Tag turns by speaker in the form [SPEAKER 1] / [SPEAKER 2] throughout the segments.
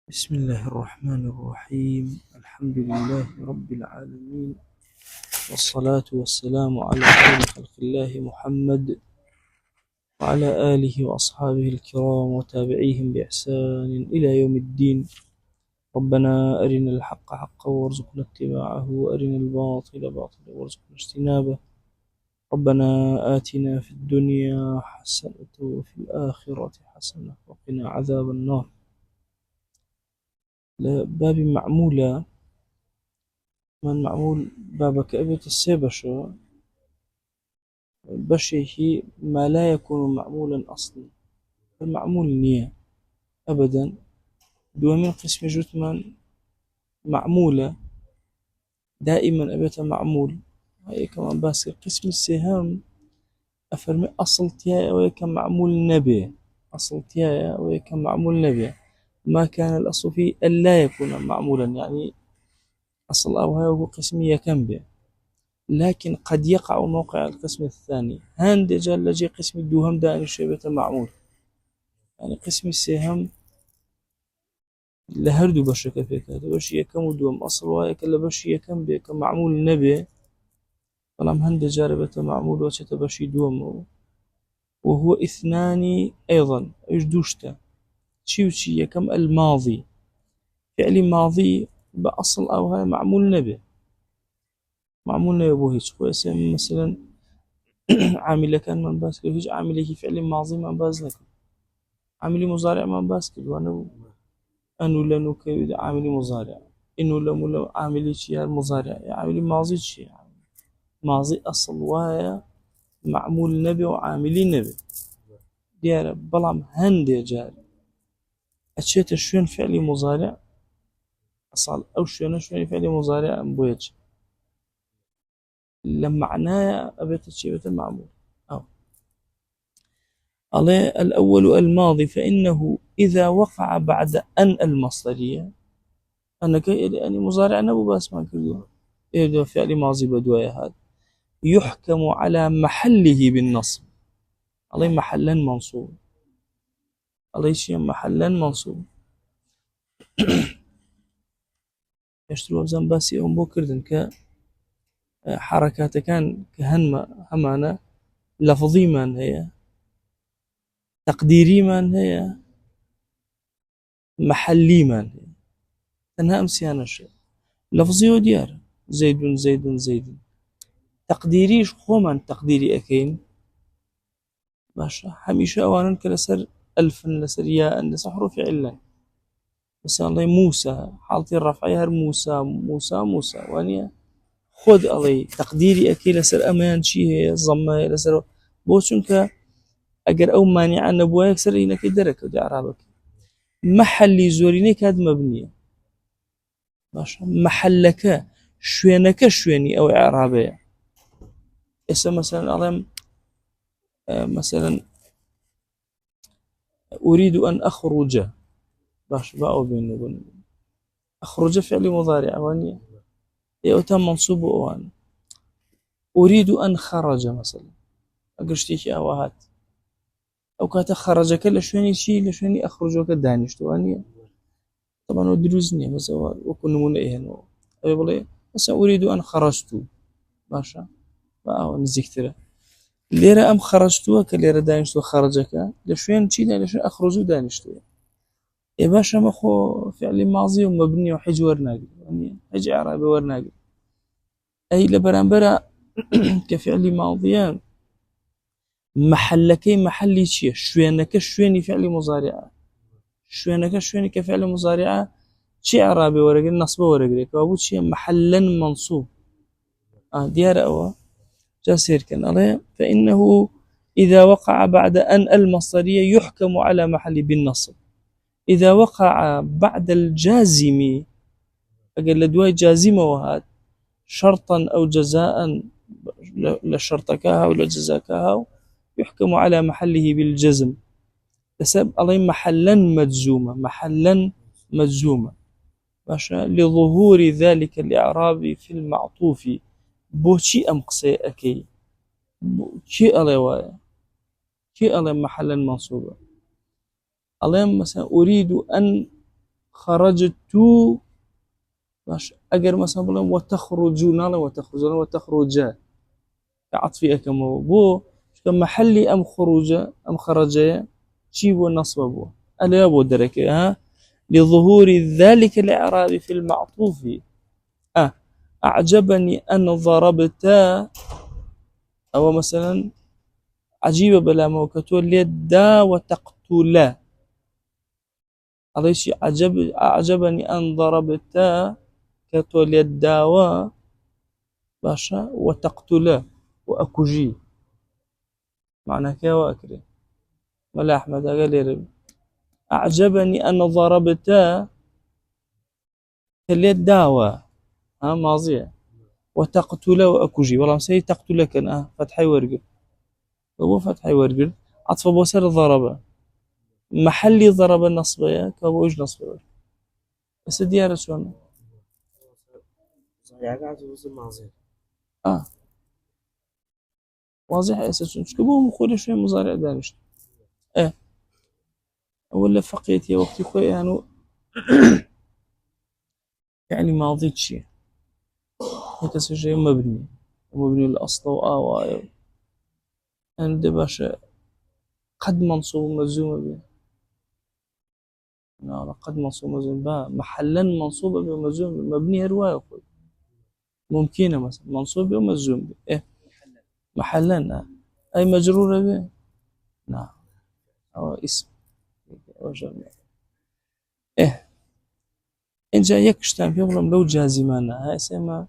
[SPEAKER 1] بسم الله الرحمن الرحيم. الحمد لله رب العالمين، والصلاة والسلام على خير خلق الله محمد وعلى آله وأصحابه الكرام وتابعيهم بإحسان إلى يوم الدين. ربنا أرنا الحق حقا وارزقنا اتباعه، وأرنا الباطل باطلا وارزقنا اجتنابه. ربنا آتنا في الدنيا حسنة وفي الآخرة حسنة وقنا عذاب النار. باب معمولة من معمول بابك أبيت السيبشة بشيه ما لا يكون معمولا أصلا، المعمول نية أبدا. دومين قسم جثمان معمولة دائما أبيت معمول، هاي كمان بس قسم السهام أفرمي أصل تيايا ويكا معمول نبي، أصل تيايا ويكا معمول نبي، ما كان الأصل فيه ألا يكون معمولا، يعني أصل أو هاي قسمية كم به، لكن قد يقع موقع القسم الثاني. هاند جال لجي قسم الدوهم دائن الشيبة معمول، يعني قسم السهم لهردو بشك فيك هذا بش يكم ودوم أصل وايك اللي بش يكم بيك معمول النبي، فلام هاند جاربة معمول وشت بشي دوم، وهو اثنان أيضا اجدوشتا شي وشي يكم الماضي، فعل ماضي بأصل أو هاي معمول نبي، معمول نبي بوهيش خويا مثلا عامل كان من باس كل هيج عامله فعل ماضي من باس لك، عامل مضارع من باس كل وانا انو لنو كيد عامل مضارع، انو لم عامل شيء مضارع، عامل ماضي شيء ماضي اصل وهي معمول نبي وعامل نبي ديار بلام هندي جار اشيت شلون فعل مضارع اصل او شلون فعل مضارع بويج لما معناه ابيت الشيء معمول أو. الأول الماضي فإنه إذا وقع بعد أن المصدرية، أنا يعني مضارع نبو بس ما كله إذا فعل ماضي بدوية هذا يحكم على محله بالنصب. عليه محلا منصوب، عليه شيء محلا منصوب. يشتروا بزن باسي أم بوكردن كحركات كان كهنما همانا لفظي من هي، تقديري من هي، محلي من هي، تنها أمسيانا شيء لفظي وديار زيد زيد زيد، تقديريش خو من تقديري أكين باشا هميشه أوانا كلسر ألف لسر ياء لسر حروف علة، مثلا الله موسى حالتي الرفعية هر موسى موسى موسى وانيا خود الله تقديري أكي لسر أمان شي هي الضمة لسر بوشنك أجر أو مانع النبوة يكسر إنك درك ودي عربك محلي زوريني كاد مبنية باشا محلك شوينك شويني أو إعرابية. اسم مثلا الله مثلا أريد أن أخرج باش باو بين أخرج فعل مضارع واني يؤتى منصوب وان أريد أن خرج مثلا أقرشتيك أواهات أو كاتا خرج كلا شويني شي لشويني أخرج وكدانيش واني طبعا ودروزني مثلا وكل منئهن أبي بلي مثلا أريد أن خرجت باشا باو نزيكتره ليرة أم خرجتوا كليرة دانشتو خرجك لشوين شي لشوين أخرج دانشتو يا باشا مخو فعل ماضي ومبني وحج ورناقل يعني حج إعرابي ورناقل أي لبرانبرا كفعل ماضيان محلكي محلي شيء شوينك شويني فعل مضارعة شوينك شويني كفعل مضارعة شيء إعرابي ورقل نصب ورقل كابوت شيء محلا منصوب ديار أوا جاسير كان عليه فإنه إذا وقع بعد أن المصدرية يحكم على محل بالنصب. إذا وقع بعد الجازم أقل لدواء جازمة وهات شرطا أو جزاء لشرطكها أو لجزاكها يحكم على محله بالجزم بسبب الله محلا مجزومة محلا مجزومة باشا لظهور ذلك الإعراب في المعطوف بوشي أم قصي أكي شيء الله وايا شيء الله محلا منصوبة الله مثلا أريد أن خرجت باش اگر مثلا بڵێم وتخرج ناڵێ وتخرجون وتخرج كعطفي اكمو بو محلي ام خروجه ام خرجه شي بو نصب بو الا بو دركه ها لظهور ذلك الاعراب في المعطوف اعجبني ان ضربت او مثلا عجيبه بلا موكتو لدا وتقتل هذا شيء اعجبني ان ضربت كتول الداوى باشا وتقتله وأكجي معنى كيا وأكري ولا أحمد قال لي أعجبني أن ضربتا كاليد داوى ماضية وتقتله وأكجي والله مسي تقتله كان فتحي ورقل هو فتحي ورقل عطف بوسر ضربه محلي ضرب النصبية كابوج نصبية بس ديارة شلون واضح اساسا شكبو مخول شوي مضارع دانش ولا فقيت يا وقتي خوي يعني يعني ماضي شيء هيك شيء مبني الاصل واو عند باشا قد منصوب مجزوم به لا قد منصوب مجزوم به محلا منصوب بمجزوم مبني روايه خوي ممكنه مثلا منصوب ومجزوم به محلا أي مجرورة به نعم أو اسم وجمع إن جاء يكشتم في يوم لو جازمانا هاي سما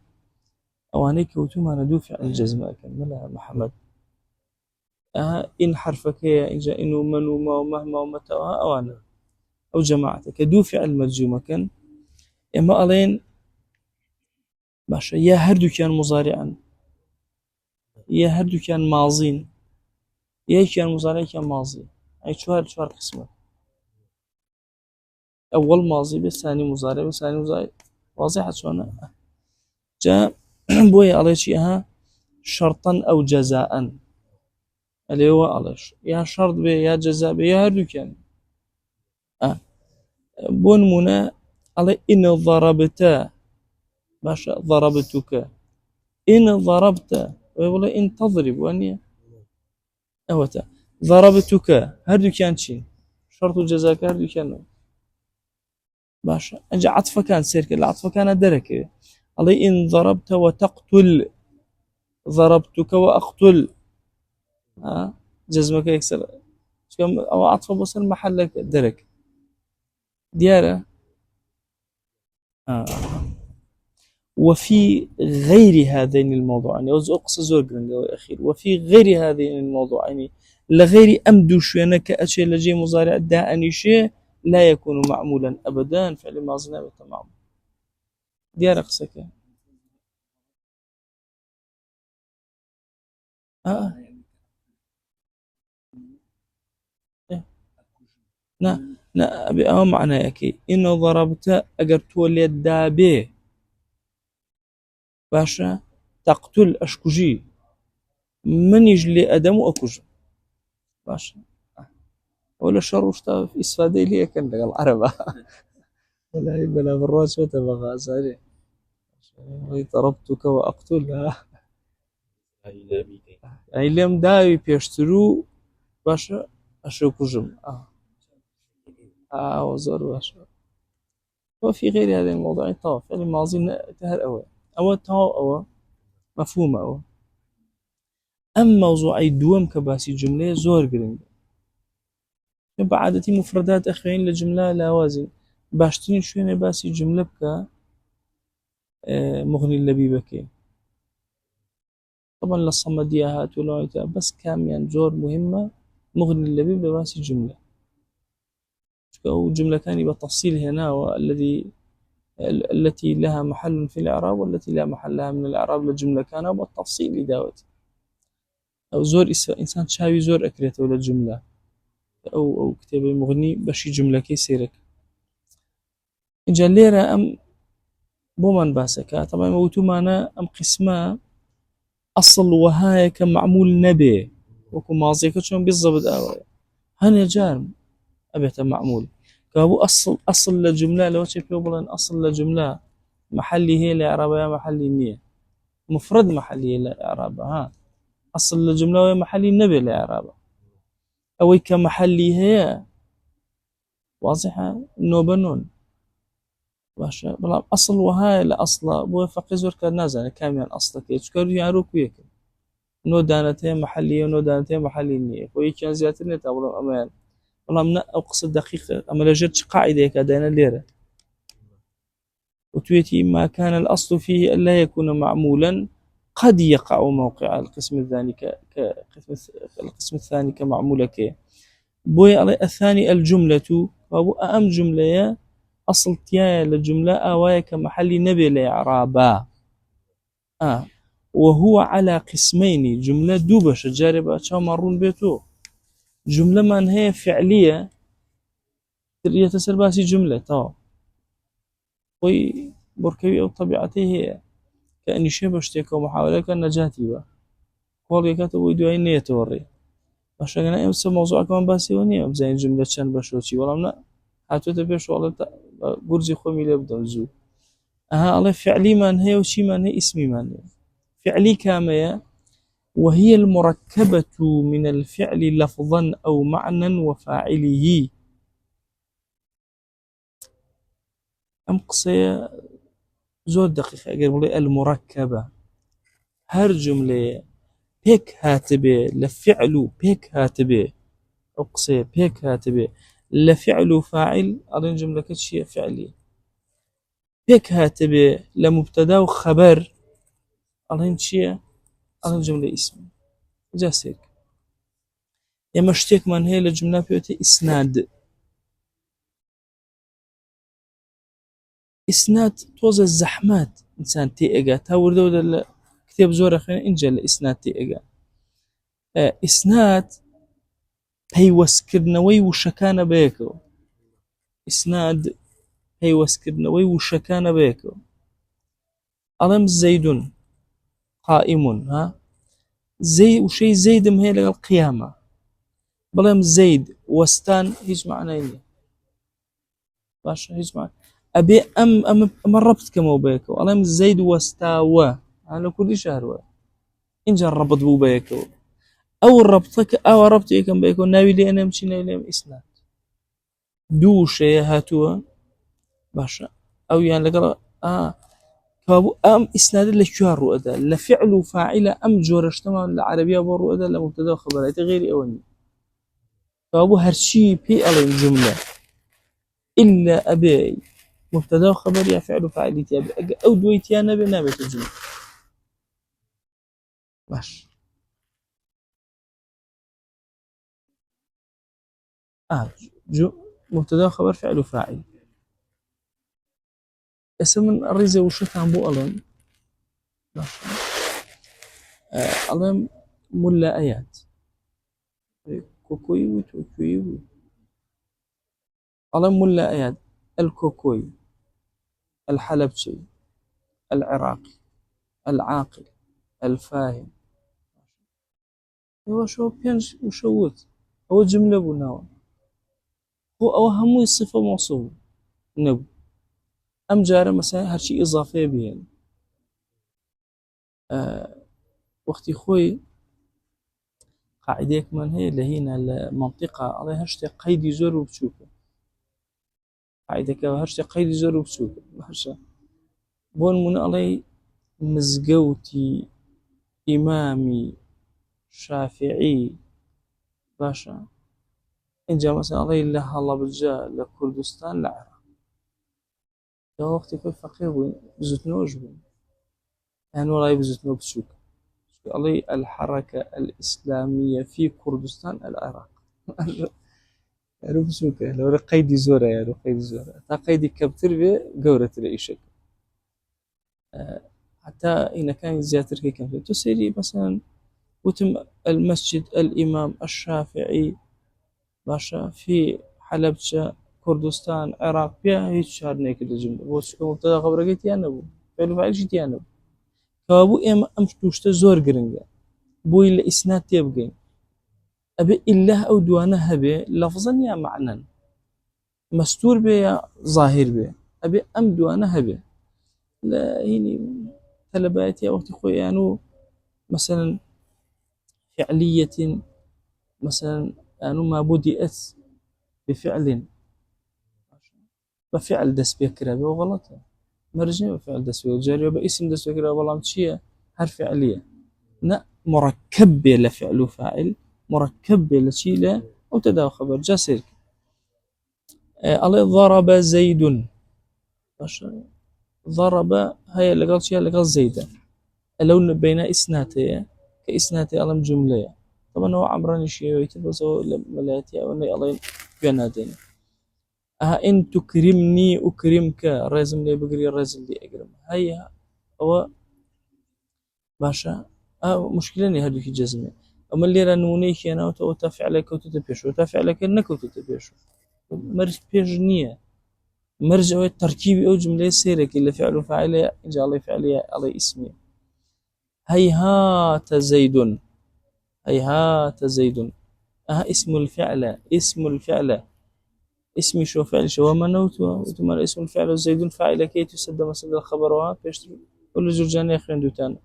[SPEAKER 1] أوانيك وتوما ندوفع الجزمة كملها محمد إن حرفك إن جاء إنه من وما ومهما ومتى أوانا أو جماعتك دوفع المجزومة كان إما ألين باشا يا هردو كان مضارعا يا هردو كان ماضين يا كان مضارع كان ماضي أي شوار قسمه أول ماضي بس ثاني مضارع بس ثاني مضارع واضحة شلون جاء بوي على شيء شرطا أو جزاء اللي هو عليش يا شرط به يا جزاء به يا هردو كان بون منا على إن ضربت باشا ضربتك إن ضربت ولا إن تضرب وأني أوتا ضربتك هردو كان شين شرط وجزاء هردو كان باشا أجا عطفة كان سيرك العطفة كان درك علي إن ضربت وتقتل ضربتك وأقتل جزمك يكسر أو عطفة بصر محلك درك ديارة وفي غير هذين الموضوعين أقصى زور أخير وفي غير هذين الموضوعين لغير أمدو شوينك أشي لجي مضارع داء شيء لا يكون معمولا أبدا فعل ماضي نابع تمام ديار قسك نا أبي أو معنى يكي إنه ضربت أجر تولي الدابة باشا تقتل أشكجي من يجلي أدم وأكج باشا ولا شر وشتا في إسفادي لي كان لقى العربة ولا يبلا بالراس وتبغى ساري ضربتك وأقتلها أي لم داوي بيشترو باشا أشكجم وزار باشا وفي غير هذا الموضوع طاف يعني ماضي تهر أو تاو أو مفهوم أو أما موضوع دوم كباسي جملة زور قرنج بعادتي مفردات أخرين لجملة لا وازن باشترين شوية باسي جملة بك مغني اللبيبك طبعا للصمدية هات ولا بس كاميان زور مهمة مغني اللبيب باسي جملة أو جملة ثانية بالتفصيل هنا والذي التي لها محل في الإعراب والتي لا محل لها من الإعراب للجملة كان والتفصيل لداوت أو زور إنسان شاوي زور أكريته ولا جملة أو كتاب مغني بشي جملة كي سيرك إن جاليرا أم بومن باسكا طبعا موتو معنا أم قسمة أصل وهاي كمعمول نبي وكو ماضي كتشون بالضبط هن جار أبيت معمول كابو أصل لجملة لو شيء بيقولن أصل لجملة محلي هي لإعرابها محلي نية مفرد محلي لإعرابها ها أصل لجملة وهي محلي نبي لإعرابها أو كمحلي هي واضحة نوبنون باشا بلا أصل وهاي لأصل بو فقي زور كان نازل كامل أصلك يشكر يعروك ويك نو دانتين محلية ونو دانتين محلي نية وهي كان زيادة نتا ولا أمان والله من أقصد دقيقة أما لجت قاعدة كدانا ليرة وتويتي ما كان الأصل فيه ألا يكون معمولا قد يقع موقع القسم الثاني القسم الثاني كمعمولة كي بوي الثاني الجملة وابو أهم جملة أصل تيا للجملة أوايا كمحل نبي لإعرابا وهو على قسمين جملة دوبش جاربة مرون بيتو جملة من هي فعلية يتسر باسي جملة طبعا وي بركبي أو طبيعته هي كأني شيء بشتيك ومحاولة كان نجاتي با قولي كاتب ويدو أين يتوري باش أنا أمس موضوع كمان باسي ونية بزين جملة شان بشوتي والله لا هاتو تبيش والله قرزي خومي لابدأ زو الله فعلي من هي وشي من هي اسمي من هي فعلي كامية وهي المركبة من الفعل لفظا أو معنى وفاعله أم قصية زود دقيقة أقول المركبة هر جملة بيك هاتبه لفعل بيك هاتبه أو قصية بيك هاتبه لفعل فاعل أظن جملة كتشي فعلي بيك هاتبه لمبتدا وخبر أظن شيء أظن جملة اسم جاسيك يا مشتك من هي لجملة بيوتي إسناد إسناد توز الزحمات إنسان تيئجا تاوردو كتاب زورة خلينا إنجل إسناد تيئجا إسناد هەیوەستکردنەوەی وشەکانە بەیەکەوە ئیسناد هەیوەستکردنەوەی وشەکانە بەیەکەوە ئەڵێم زەیدون قائیمون ها وشەی زەیدم هەیە لەگەڵ قیامە بەڵێم زەید وەستان هیچ معنای نییە باشە هیچ معنای ئەبێ ئەمە ڕەبت کەمەوە بەیەکەوە ئەڵێم زەید وەستاوە لە کوردیش هەروە اینجا ڕەبت بوو بەیەکەوە ئەو ڕەبتەکە ئەوە ڕەبت یەکەم بەیەکەوە ناوی لێ ئەنێم چی ناوی لێم ئیسناد دوو وشەیە هاتووە باشە ئەویان لەگەڵ کابوو ئەم ئیسنادە لەکوێ ڕوئەدا لە فعل و فاعیلە ئەم جۆرە شتەمان لە عەرەبیە بۆ ڕوئەدا لە موبتەدا و خەبەرایەتی غێری ئەوە نییە کابوو هەرچی پێی ئەڵێن جوملە ئیلا ئەبێ مبتدا و خەبەر یا فعل و فاعیلی تیا بێ ئەگە ئەو دووەی تیا نەبێ نابێتە جوملە باش مبتدا و خەبەر فعل و فاعیل ئێستا من ڕیزە وشەتان بۆ ئەڵێم ئەڵێم ملا ئەیات كوكوي وتوكوي ألم ملا أياد الكوكوي الحلبشي العراقي العاقل الفاهم هو شو بينش وشوت هو جملة بناو هو أو هم صفة موصوف نبو أم جارة مثلا هالشي إضافية بين وقتي خوي قاعديك من هي اللي هنا المنطقة عليها هشتي قيد زور وبتشوفه قاعدك هشتي قيد زور وبتشوفه هشة بون من علي مزجوتي إمامي شافعي باشا إن جاء مثلا علي الله بالجاء لكردستان لعراق يا وقتي كل فقير بوين بزتنوش بوين يعني والله بزتنو بتشوف علي الحركة الإسلامية في كردستان العراق يعني بسوكه لو قيدي زورة يعني قيدي زورة تا قيدي كبتر بي قورة العيشك حتى إن كان زيادة كي كان تسيري مثلا وتم المسجد الإمام الشافعي باشا في حلبشة كردستان عراق بيها هيك شهر نيكل الجملة وشكو مبتدا خبرك تيانبو فعلو فعل شي تيانبو كابو إما أمشتوشتا زور قرنجا بوي الإسناد تيبقين أبي إله أو دوانا هبي لفظا يا معنى مستور بي يا ظاهر بي أبي أمد وأنا هبي لا هيني طلباتي أو تخوي يعني مثلا فعلية مثلا يعني ما بدأت بفعل بفعل دس بكرة بغلط مرجع بفعل دس بجري باسم دس بكرة والله شيء حرف فعلية نا مركب لفعل فاعل مركب لشيء لا أو تداو خبر جسر الله ضرب زيد ضرب هي اللي قال شيء اللي قال زيدا لو بين إسناتي كإسناتي ألم جملة طبعا هو عمران شيء ويتبصوا ملاتي أو إني الله بينادين إن تكرمني أكرمك الرازم لي بقري الرازم لي أكرم هيا هو باشا مشكلة إني هذه في جزمة أما اللي رانوني أنا وتفعلك وتتبيش وتفعلك إنك وتتبيش مرج بيجنية مرج أو التركيب أو جملة سيرك اللي فعل فاعل جاء الله فعلية الله اسمي هيهات زيد هيهات زيد اسم الفعل اسم الفعل اسمي شو فعل شو منوت وثم اسم الفعل زيد فاعل كي تسد مسد الخبر بيشتري كل جرجاني اخرين دوتان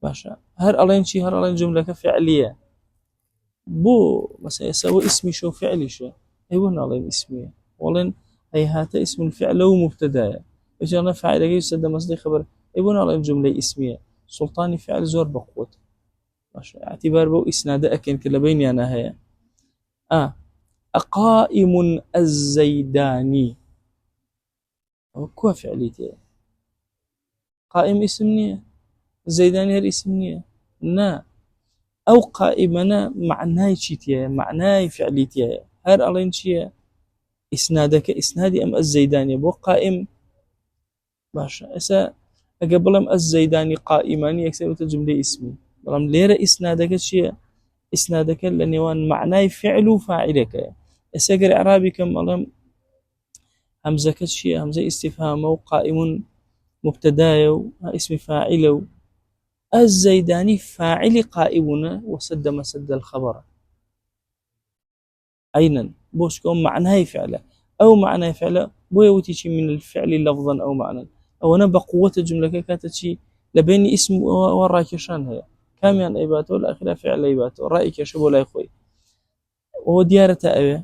[SPEAKER 1] باشا هر الين شي هر الين جمله فعليه بو مثلا يسوي اسمي شو فعلي شو ايوه الين اسمي ولن هيهات اسم الفعل ومبتدا ايش انا فاعل كي تسد مسد خبر ايوه الين جمله اسميه سلطاني فعل زور بقوه ماشي اعتبار بو اسناد اكن كلا بيني انا هي أقائم الزيداني كوا فعليتي قائم اسمني زيداني هر اسمني نا أو قائمنا معناي شيتيا معناي فعليتي هر ألين شيا إسنادك إسنادي أم الزيداني بو قائم باشا إسا أقبلم الزيداني قائمان يكسر الجملة اسمي بلام ليرة إسنادك شيا إسنادك لنيوان معناي فعل وفاعلك إسا إعرابي كم ألم همزة كشي همزة استفهام وقائم مبتدايو اسم فاعل الزيداني فاعل قائمنا وسد مسد الخبر عينا بوشكم معناه فعله أو معناه فعله بويوتي من الفعل لفظا أو معنى أو أنا بقوة الجملة كاتشي لبين اسم وراكشان هي كاميان إيباته الأخيرة فعل إيباته رأيك شبه لا يخوي وهو ديارة أبي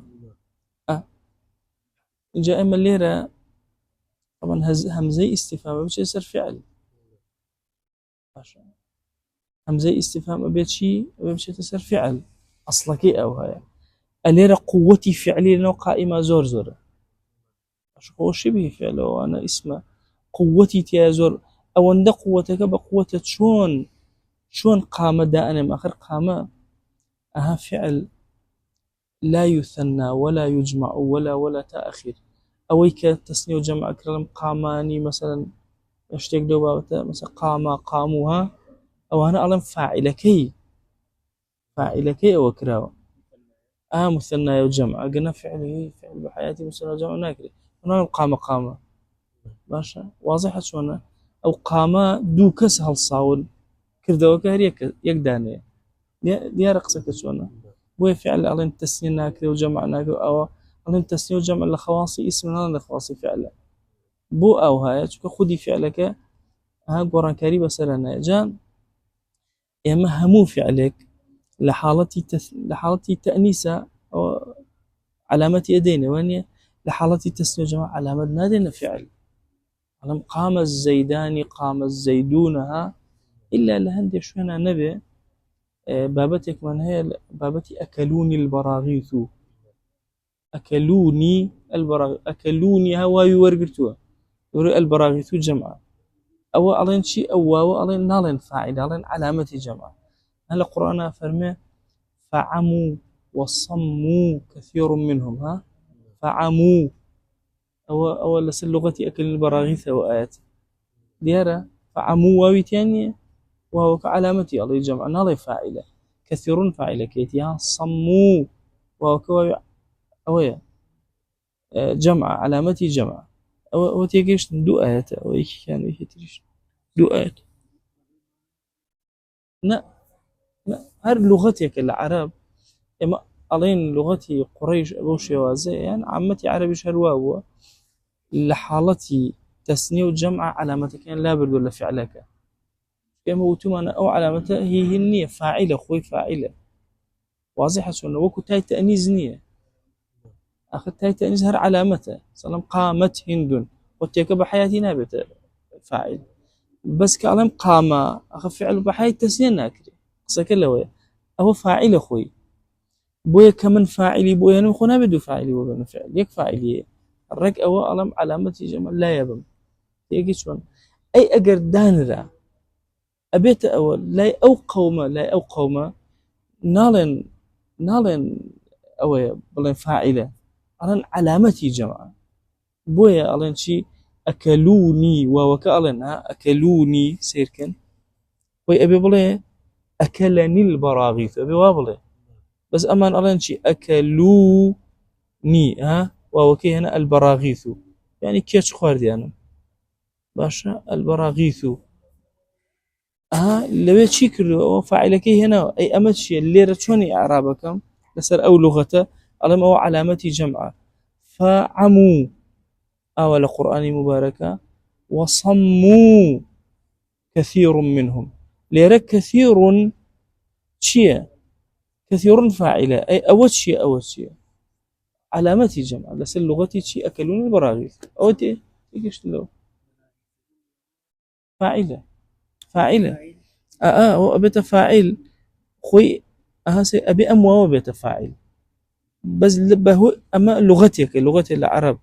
[SPEAKER 1] جاء إما الليرة طبعا همزة استفهام مش يصير فعل همزة استفهام أبيت شيء أبيت تصير فعل أصلك أو هاي الليرة قوتي فعلي لأنه قائمة زور زور هو شبه فعل وأنا اسمه قوتي تيازور أو أن قوتك بقوة شون قام دائما ما آخر قام فعل لا يثنى ولا يجمع ولا تأخير أويك تسنية وجمع كلام قاماني مثلا اشتيك دوبا مثلا قاموها أو أنا أعلم فاعلكي أو كراوة مثنى وجمع قلنا فعل بحياتي مثنى وجمع ناكري أنا قام باشا واضحة شونا أو قام دو كس هالصاول كردوك هر يك دانية دي رقصك شونا بو فعل ألين تسنية ناكري وجمع ناكري أو ألين تسنية وجمع لخواصي اسم هذا لخواصي فعل بو أو هاي خدي فعلك قران كريم مثلا جان إما همو فعلك لحالتي تأنيسة أو علامة يدين وانية لحالتي تسنية جماعة علامة نادين فعل علم قام الزيدان قام الزيدونها إلا لهندي شونا نبي بابتك من هي بابتي أكلوني البراغيث أكلوني هواي ورقرتوا يوري البراغيث جمعة أو ألين شيء أو ألين نالين فاعل ألين علامة جمعة هل القرآن فرمي فعموا وصموا كثير منهم فعموا أو لسل لغتي أكل البراغيث وآيات ديارة فعموا واويتانية وهو كعلامتي الله جمع نالي فاعلة كثير فاعلة كيتيها صموا وهو كواوي أويا جمع علامتي جمع أو تيجيش دو آيات أو إيش كان إيش تريش دو آيات لا هر لغتك العرب إما ألين لغتي قريش أبو شوازي يعني عامتي عربي شرواوة لحالتي تسنية وجمع علامتك يعني لا بد ولا فعلك كما وتمنى أو علامتها هي النية فاعلة خوي فاعلة واضحة سنة وكو تاي تأنيز نية أخذ تاي تأنيز هر علامته سلام قامت هند وتيك بحياتي نابت فاعل بس كلام قام أخذ فعل بحياة تسنية ناكري قصك اللوية أهو فاعل خوي بويا كمن فاعلي بويا نمخو نابدو فاعلي وبن فعل يك فاعلية الرك أو ألم علامتي جمال لا يبم يجي شون أي أجر دانرا أبيت أول لا أو قوم نالن أو بلين فاعلة ألن علامتي جماعة بويا ألن شي أكلوني وكألن أكلوني سيركن وي أبي بلين أكلني البراغيث أبي وابلي بس أمان ألن شي أكلوني وكي هنا البراغيث يعني كيش خواردي أنا باشا البراغيث لو شي كردو فاعلك هنا أي أمشي اللي رتشوني إعرابكم لسر أو لغته ألم أو علامتي جمعة فعموا أول قرآن مباركة وصموا كثير منهم ليرك كثير شيء كثير فاعلة أي أول شيء علامتي جمعة لسر لغتي شيء أكلون البراغيث أوتي إيش لو فاعلة هو أبيت فاعل خوي سي أبي أموا وبيت فاعل بس هو أما لغتي العرب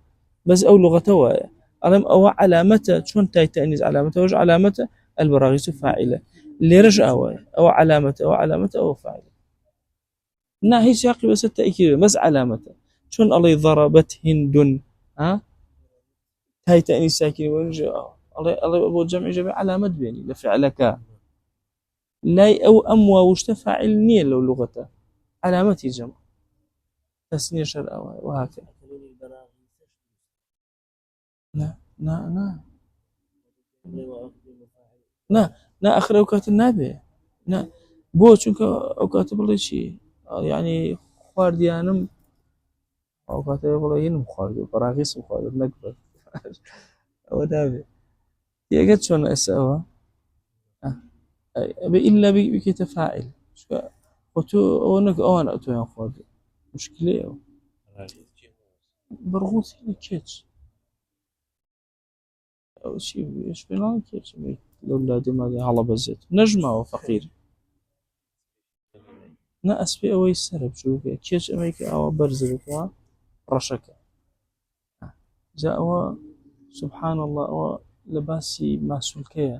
[SPEAKER 1] بس أو لغته وايا ألم أو علامته شون تاي تأنيز علامته وش علامته البراغيث فاعلة اللي رجع وايا أو علامته أو فاعلة هي سياقي بس التأكيد بس علامته شون الله ضربت هند تاي تأنيز ساكن ورجع الله أبو جمع علامة بيني لفعلك لا أو أموا وش تفاعل نية لو لغته علامتي جمع تسنية شرع وهكذا نا آخر أوقات النبي بو چونك أوقات بڵێ چی يعني خواردیانم ئەوکاتەوە بڵێ هینم خوارد و بەراغیسم خوارد نەکبەر ئەوە دابێ دیەگەت چۆنە ئێستا ئەوە ئەبێ ئیلا بکەیتە فاعل خۆ تۆ ئەوە نەک ئەوان ئەتۆیان خوارد مشکلەیە ئەوە بەرغوث کێچ ئەو چی ئێش پێناڵی کێچ لەولا دێماگە هەڵە بەزێت نەژماوە فەقیر نا ئەسپێ ئەوەی سەرە بچووکە کێچ ئەمەی کە ئەوە بەرزەکەوە ڕەشەکە جا ئەوە سبحان الله ئەوە لە باسی ماسوولکەیە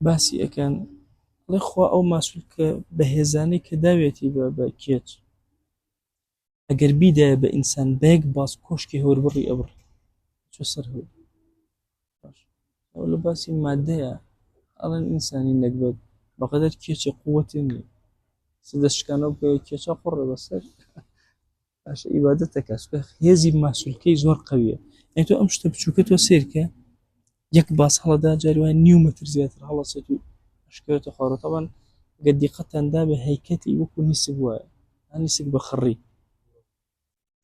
[SPEAKER 1] باسی ئەکەن بڵێ خوا ئەو ماسوولکە بەهێزانەی کە داوێتی بە کێچ ئەگەر بیدایە بە ئینسان بەیەک باس کۆشکی هەور بڕی ئەبڕی چۆ سەر هەور ئەو لە باسی مادەیە ئەڵێن ئینسانی نەکبەت بەقەدەر کێچی قووەتی نییە دەستشکانە بکە کێچە قوڕە بەسەر باشە ئیبادەتەکە هێزی ماسوولکەی زۆر قەویە یعنی تۆ ئەم شتە بچووکە تۆ سیرکە یەک باس هەڵەدا جاری وایە نیو مەتر زیاتر هەڵەسێت و ئەشکەوێتە خوارەوە تەبەن ئەگەر دیقەتتاندا بە هەیکەتی وەکو نیسک وایە نیسک بە خڕی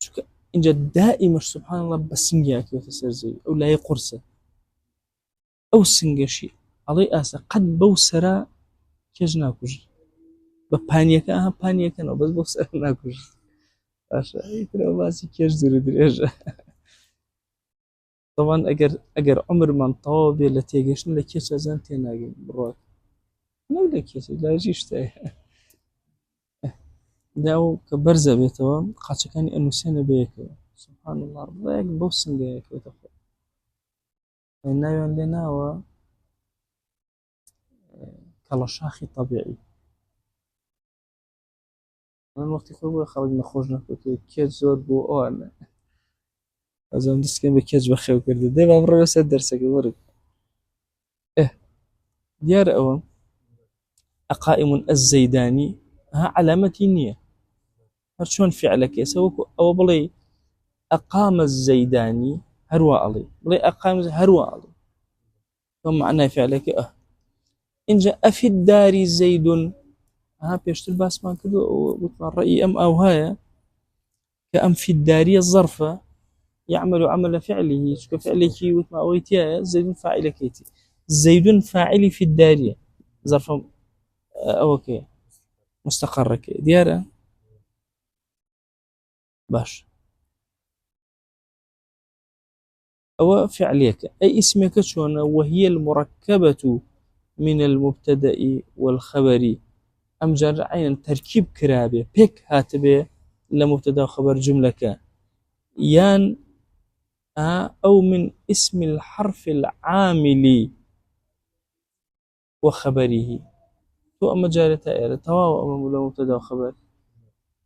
[SPEAKER 1] چونکە اینجا دائیمەش سبحان الله بە سنگی ئەکەوێتە سەر زەوی ئەو لایە قورسە ئەو سنگەشی ئەڵێ ئاسە قەت بەو سەرا کێژ ناکوژی بە پانیەکە پانیەکەنەوە بەس بۆ سەر ناکوژی باشە ئیترەوە باسی کێش دوور درێژە طبعا ئەگەر عمرمان تەواو بێ لە تێگەشتن لە کێچ ئەزان تێناگەین بڕات نەو لە کێچی لاژی شتەیە داو کە بەرزە بێتەوە قاچەکانی ئەنووسێنە بەیەکەوە سبحان الله ڕڵەیەک بەو سنگەیەکەوێتە خۆ ناویان لێ ناوە کەڵەشاخی طەبیعی من وەختی خۆی بۆ خەڵک نەخۆش نەکەوتووە کێچ زۆر بۆ ئەوانە ئەزانم دەستکەم بە کێچ بەخێو کردە دەی با بڕۆ سەر دەرسەکە وەرگ دیارە ئەوە ئەقائیم ئەزەیدانی علامەتی نییە هەر چۆن فعلەکە ئێستا وەکو ئەوە بڵێ ئەقامە الزەیدانی هەروە ئەڵێ بڵێ ئەقام هەروە ئەڵێ تۆ معنای فعلەکە اینجا ئەفی الداری زەیدون ها بيشتر باس ما كدو وتمان رأي أم أو هاي كأم في الدارية الظرفة يعمل عمل فعله كفعله وتما أويتيا زيد فاعل كيتي زيد فاعلي في الدارية ظرف أوكي مستقر كي ديارة باش أو فعليك أي اسمك شون وهي المركبة من المبتدأ والخبر أم جر عين تركيب كرابة بيك هاتبه لمبتدأ خبر جملة يان أو من اسم الحرف العامل وخبره تو أما جارة تواو أما مبتدأ وخبر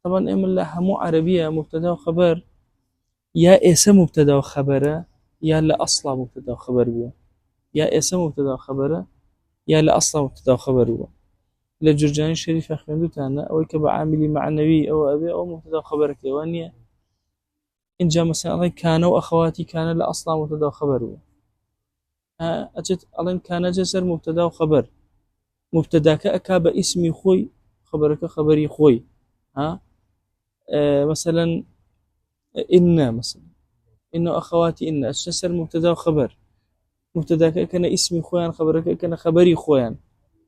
[SPEAKER 1] طبعا إما الله مو عربية مبتدأ وخبر يا اسم مبتدأ وخبره يا لا أصلا مبتدأ وخبر بيه يا اسم مبتدأ وخبره يا لا أصلا مبتدأ وخبر بيه لجرجاني الشريف أخوانده تانا أو كبا عاملي مع النبي أو أبي أو مبتدأ وخبرك وانيا إن جاء مثلا الله كان وأخواتي كان لا أصلا مبتدأ وخبر بيه أجت الله كان جسر مبتدأ وخبر مبتداك أكاب اسمي خوي خبرك خبري خوي ها مثلا إن مثلا إنه أخواتي إن أشتسر مبتدا وخبر مبتداك كان اسمي خويان خبرك كان خبري خويان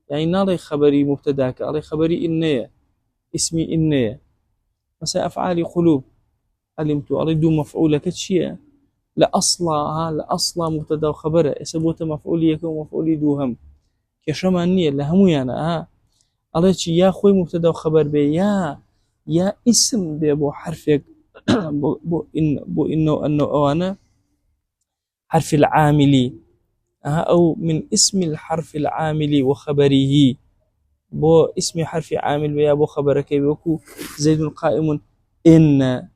[SPEAKER 1] يعني نالي خبري مبتداك علي خبري إنية اسمي إنية مثلا أفعالي قلوب علمت علي دو مفعولك تشيء لا أصلا مبتدا وخبره يسبوت مفعولي يكون مفعولي دوهم كشمانية لهمو يعني علي شي يا خوي مبتدا وخبر بي يا اسم بي بو حرفك بو إنه أنه أو أنا حرف العامل أو من اسم الحرف العامل وخبره بو اسم حرف عامل ويا بو خبرك بيكو زيد قائم إن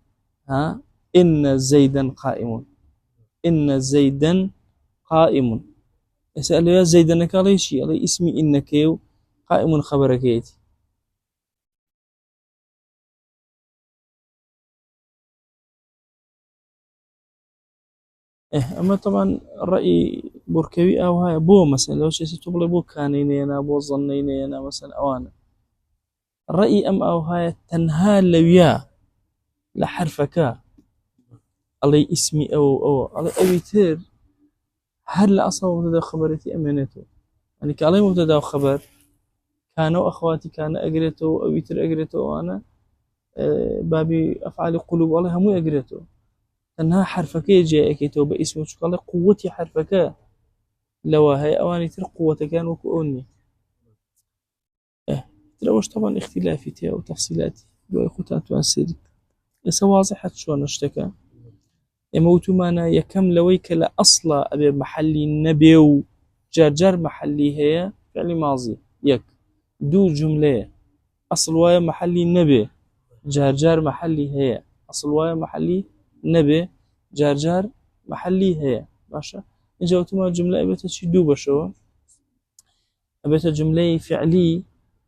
[SPEAKER 1] إن زيدا قائم إن زيدا قائم يسأل يا زيدا على شيء على اسمي إنك قائم خبرك يتي أما طبعا الرأي بركوي أو هاي بو مثلا لو شيء تبغى بو كانينينا بو ظنينينا مثلا أوانا الرأي أم أو هاي تنها لويا لحرفك علي اسمي أو علي أويتر هل أصلا مبتدا خبرتي أمانته يعني كعلي مبتدا خبر كانوا أخواتي كان أجرته أويتر أجرته وأنا بابي أفعال قلوب الله هم أجرته تنها حرفك جاءك توب اسمه قال قوتي حرفك لو هي أواني تر قوة كان وكوني تروش طبعا اختلافاتها وتفصيلاتي ويخوتات وانسيري يسا واضحة شلون اشتكى يموت معنا يكم لويك لأصلا أبي محلي النبي وجرجر محلي هي فعل ماضي يك دو جملة أصل وايا محلي النبي جرجر محلي هي أصل وايا محلي نبي جرجر محلي هي باشا إجا وتما جملة أبيت شي دو بشو أبيت جملة فعلي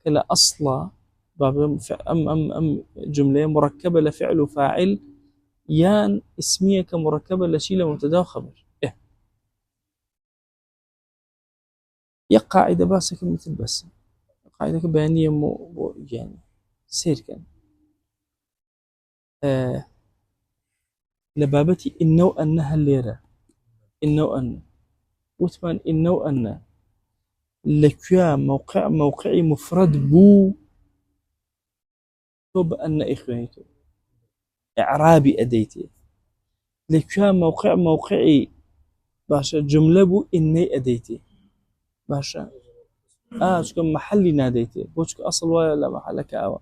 [SPEAKER 1] كلا أصلا باب أم جملة مركبة لفعل وفاعل يان اسمية كمركبة لشيء مبتدا خبر يا قاعدة باسك مثل بس قاعدة بيانية يعني سير كان لبابتي إنه أنها الليرة إنه أن وثمان إنه أن لكيا موقعي مفرد بو توب أن إخوانيتو إعرابي أديتي لكيا موقعي باشا جملة بو إني أديتي باشا شكون محلي ناديتي بوشك أصل ولا محلك أوا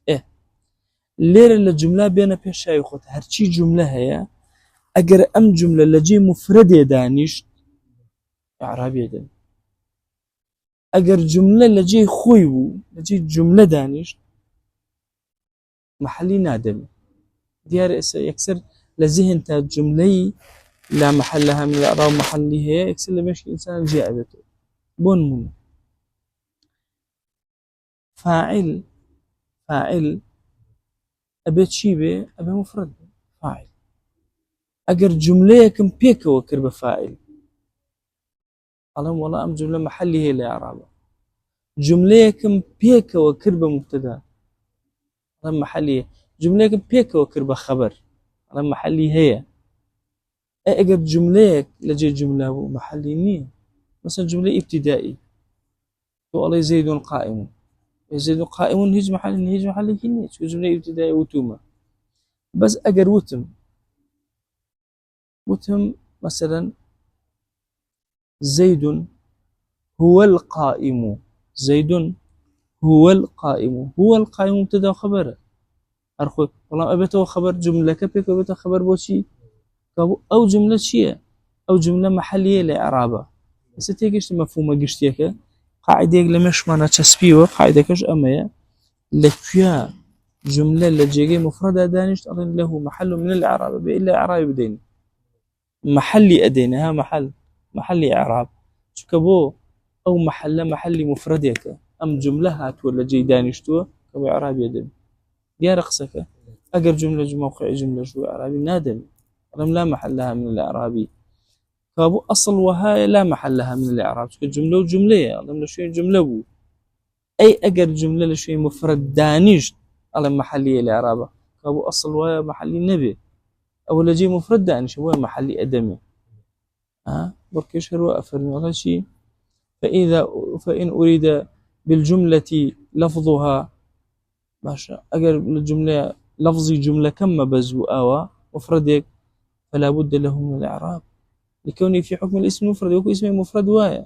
[SPEAKER 1] إيه ليرة الجملة بين بيشاي خد هرشي جملة هي أجر أم جملة لجي مفردة دانيش إعرابي دان أجر جملة لجي خويو لجي جملة دانيش محلي نادم ديار يكسر لذهن تا جملة لا محلها من الأعراب محلي هي يكسر لمش إنسان جاءبته بون من فاعل أبيت شيبه أبي مفرد فاعل أجر جملة كم بيك وكرب فاعل اللهم والله أم جملة محلي هي الإعراب جملەیەکم پێکەوە کرد بە مبتەدا ئەڵێ محەلیە جملەیەکم پێکەوە کرد بە خەبەر ئەڵێ محەلی هەیە ئەگەر جملەیەک لەجێ جملە بوو محەلی نییە مثلا جملە ئیبتیدائی تۆ ئەڵێ زەیدون قائم زەیدون قائم هیچ محەلێکی نییە چونکە جملە ئیبتیدائی وتومە بەس ئەگەر وتم مثلا زيد هو القائم زيد هو القائم مبتدا خبره أرخو والله أبيته خبر جملة كبيك أبيته خبر بوشي أو جملة شيء أو جملة محلية لإعرابة بس تيجيش مفهومة قشتيك قاعدة لمش مانا تسبيوه قاعدة كش أمية لكيا جملة لجيجي مفردة دانش أظن له محل من الإعراب إلا إعراب بدين محلي أدينها محلي إعراب شكبو أو محلي مفردك أم جملة ولا جي دانشتوه كبو إعراب يدم يا رقصك أقر جملة موقع جملة شو إعرابي نادم رم لا محل لها من الإعرابي فابو أصل وهاي لا محل لها من الإعراب جملة وجملة رم لشوي جملة بو أي أقر جملة لشوي مفرد دانش على محلية الإعرابة فابو أصل وهاي محلي النبي أو لجي مفرد دانش هو محلي أدمي بركش هو أفرمي الله شيء فإن أريد بالجملة لفظها باشا أجر الجملة لفظي جملة كم بزو أوا مفردك فلا بد له من الإعراب لكونه في حكم الاسم المفرد وكو اسم مفرد وايا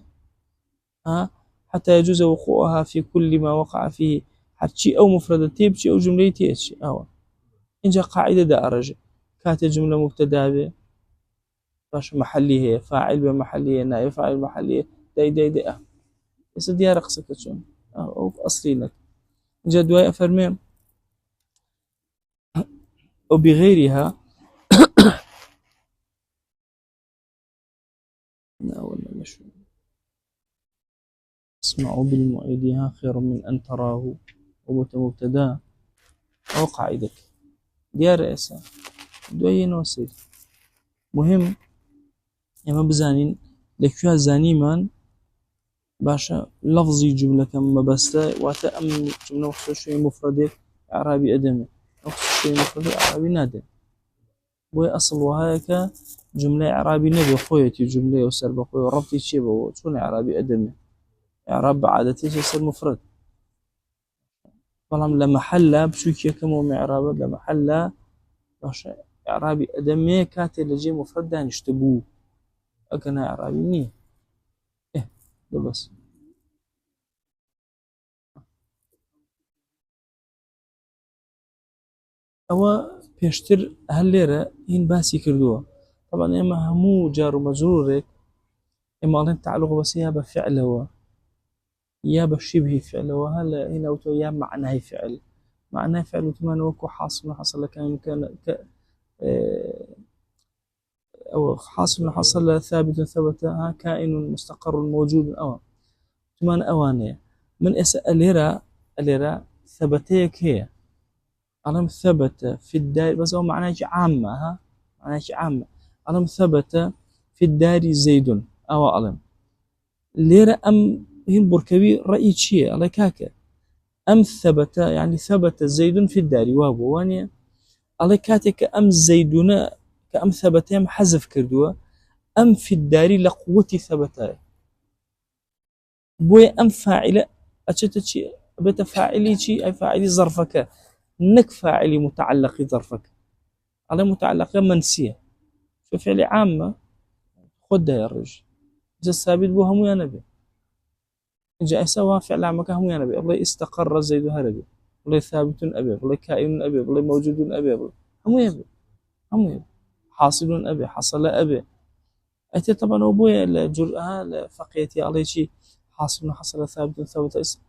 [SPEAKER 1] حتى يجوز وقوعها في كل ما وقع فيه حتى أو مفردة تيبشي أو جملة تيتشي أوا إن جاء قاعدة دارجة كانت الجملة مبتدأ به باش محلي هي فاعل بمحلية نائب فاعل محلية داي بس ديار قصك شون أو أصلينك جدواء فرمي وبغيرها لا ولا مش اسمعوا بالمؤيدها خير من أن تراه ومبتدا أو قاعدك ديار إسا دوين وسيل مهم إما بزانين لكيها زاني من باشا لفظي جملة كم مبسطة وتأمن جملة وخصوص شوية مفردة إعرابي أدمي وخصوص شوية مفردة إعرابي نادم بوي أصل وهايك جملة إعرابي نبي خويتي جملة وسرب خوي وربطي تشيبه وشون إعرابي أدمي إعراب بعادتي يصير مفرد طالما لما حلا بشوكي كم إعراب لما حلا باشا إعرابي أدمي كاتي لجي مفرد دانشتبوه أكنا إعرابي نيه ده بس أو بيشتر هالليرة هين باسي كردوه طبعا إما همو جار ومجرورك إما أن تعلق بس يا بفعل هو يا بشبه فعل وهلا هنا وتو يا معناه فعل معناه فعل وثمان وكو حاصل حصل كان أو حاصل حصل ثابت ثبت كائن مستقر موجود أو ثمان أوانية من الليرة ثبتيك هي علم ثبت في الدار بس هو معناه عامة معناه عامة علم ثبت في الدار زيد أو علم ليرة أم هين بركبي رأي شيء على كاكا أم ثبت يعني ثبت زيد في الدار وابو وانيا على كاتك أم زيدنا كأم ثبتهم حذف كردوا أم في الدار لقوة ثبتها بوي أم فاعلة أشتت شيء بيت فاعلي شيء أي فاعلي ظرفك نك فاعلي متعلق ظرفك على متعلقة منسية ففعل عامة خدها يا رجل إذا الثابت بو همو يا نبي جاء سوا فعل عامة همو يا نبي الله استقر زيد هربي الله ثابت أبي الله كائن أبي الله موجود أبي همو يبي همو يبي حاصل أبي حصل أبي أتي طبعا أبوي الجرأة لفقيتي عليه شيء حصل ثابت ثابت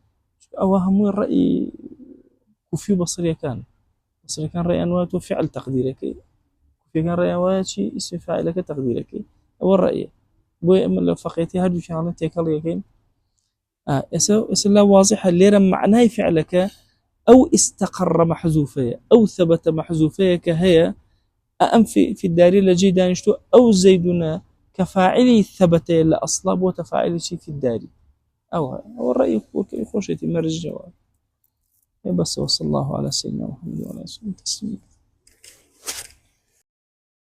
[SPEAKER 1] أو همو الرأي وفي بصري كان رأي أنواته فعل تقديرك وفي كان رأي أنواته اسم فاعلك تقديرك أو الرأي بوي أما لو فقيتي هذا شيء تيكال يكين إسلا واضحة اللي معناه فعلك أو استقر محذوفية أو ثبت محذوفية كهي أم في الدار لجي دانشتو أو زيدنا كفاعلي ثبت إلا أصلاب وتفاعل شيء في الدار أو الرأي خوشتي مرجع. بس وصلى الله على سيدنا محمد وعلى آله وصحبه وسلم.